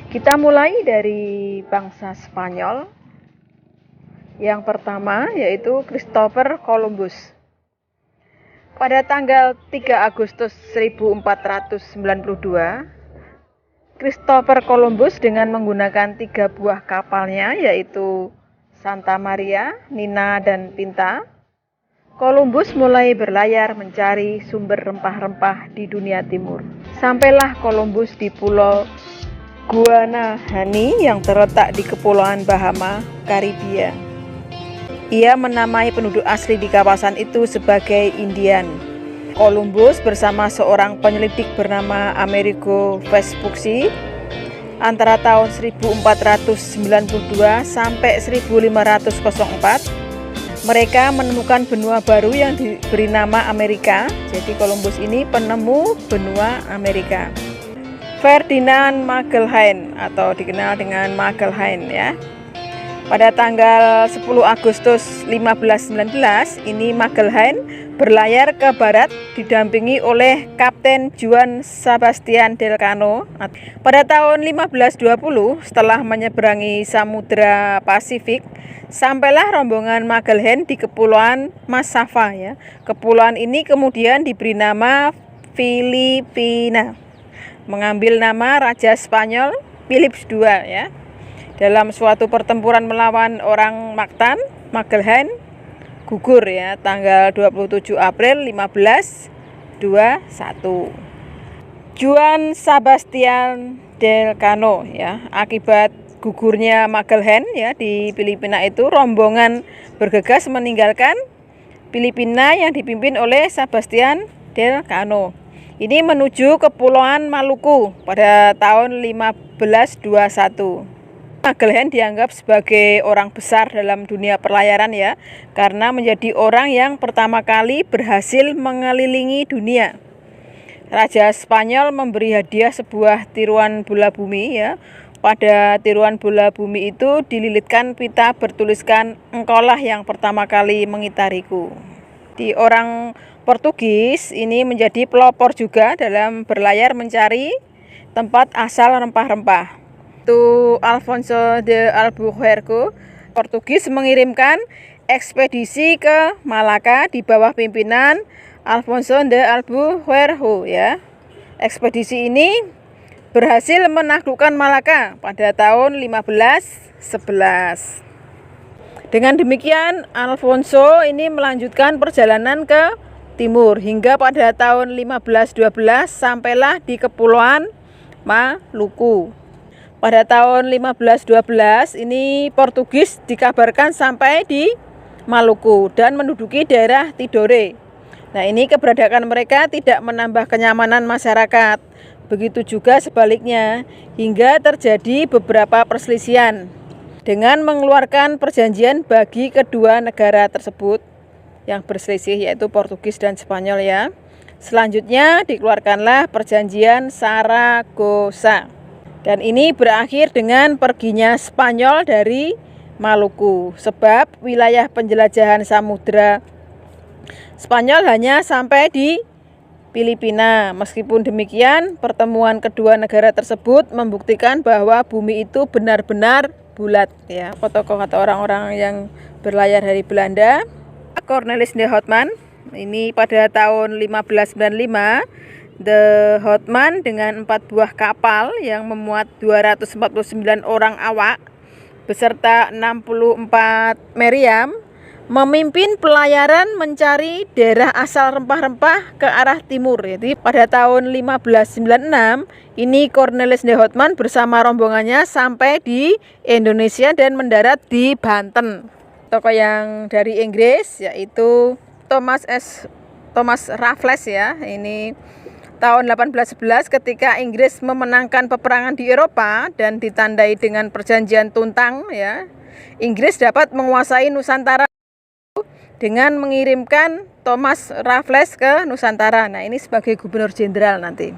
Kita mulai dari bangsa Spanyol. Yang pertama yaitu Christopher Columbus. Pada tanggal 3 Agustus 1492, Christopher Columbus dengan menggunakan 3 buah kapalnya yaitu Santa Maria, Nina, dan Pinta, Columbus mulai berlayar mencari sumber rempah-rempah di dunia timur. Sampailah Columbus di Pulau Guanahani yang terletak di Kepulauan Bahama, Karibia. Ia menamai penduduk asli di kawasan itu sebagai Indian. Columbus bersama seorang penyelidik bernama Amerigo Vespucci antara tahun 1492 sampai 1504 mereka menemukan benua baru yang diberi nama Amerika. Jadi Columbus ini penemu benua Amerika. Ferdinand Magellan atau dikenal dengan Magellan ya. Pada tanggal 10 Agustus 1519 ini Magellan berlayar ke barat didampingi oleh Kapten Juan Sebastian Elcano. Pada tahun 1520 setelah menyeberangi Samudra Pasifik, sampailah rombongan Magellan di Kepulauan Masava ya. Kepulauan ini kemudian diberi nama Filipina, mengambil nama Raja Spanyol Philips II ya. Dalam suatu pertempuran melawan orang Mactan, Magellan gugur ya tanggal 27 April 1521. Juan Sebastian Elcano ya, akibat gugurnya Magellan ya di Filipina itu, rombongan bergegas meninggalkan Filipina yang dipimpin oleh Sebastian Elcano. Ini menuju Kepulauan Maluku pada tahun 1521. Magellan dianggap sebagai orang besar dalam dunia perlayaran ya, karena menjadi orang yang pertama kali berhasil mengelilingi dunia. Raja Spanyol memberi hadiah sebuah tiruan bola bumi ya. Pada tiruan bola bumi itu dililitkan pita bertuliskan "Engkaulah yang pertama kali mengitariku". Di orang Portugis ini menjadi pelopor juga dalam berlayar mencari tempat asal rempah-rempah. Itu Alfonso de Albuquerque, Portugis mengirimkan ekspedisi ke Malaka di bawah pimpinan Alfonso de Albuquerque ya. Ekspedisi ini berhasil menaklukkan Malaka pada tahun 1511. Dengan demikian Alfonso ini melanjutkan perjalanan ke timur hingga pada tahun 1512 sampailah di Kepulauan Maluku. Pada tahun 1512 ini Portugis dikabarkan sampai di Maluku dan menduduki daerah Tidore. Nah, ini keberadaan mereka tidak menambah kenyamanan masyarakat. Begitu juga sebaliknya, hingga terjadi beberapa perselisihan. Dengan mengeluarkan perjanjian bagi kedua negara tersebut yang berselisih, yaitu Portugis dan Spanyol ya. Selanjutnya dikeluarkanlah perjanjian Saragossa. Dan ini berakhir dengan perginya Spanyol dari Maluku, sebab wilayah penjelajahan samudra Spanyol hanya sampai di Filipina. Meskipun demikian, pertemuan kedua negara tersebut membuktikan bahwa bumi itu benar-benar bulat ya. Tokoh atau orang-orang yang berlayar dari Belanda, Cornelis de Houtman, ini pada tahun 1595, De Houtman dengan 4 buah kapal yang memuat 249 orang awak beserta 64 meriam memimpin pelayaran mencari daerah asal rempah-rempah ke arah timur. Jadi pada tahun 1596 ini Cornelis de Houtman bersama rombongannya sampai di Indonesia dan mendarat di Banten. Tokoh yang dari Inggris yaitu Thomas Raffles ya. Ini tahun 1811 ketika Inggris memenangkan peperangan di Eropa dan ditandai dengan perjanjian Tuntang ya. Inggris dapat menguasai Nusantara dengan mengirimkan Thomas Raffles ke Nusantara. Nah, ini sebagai gubernur jenderal nanti.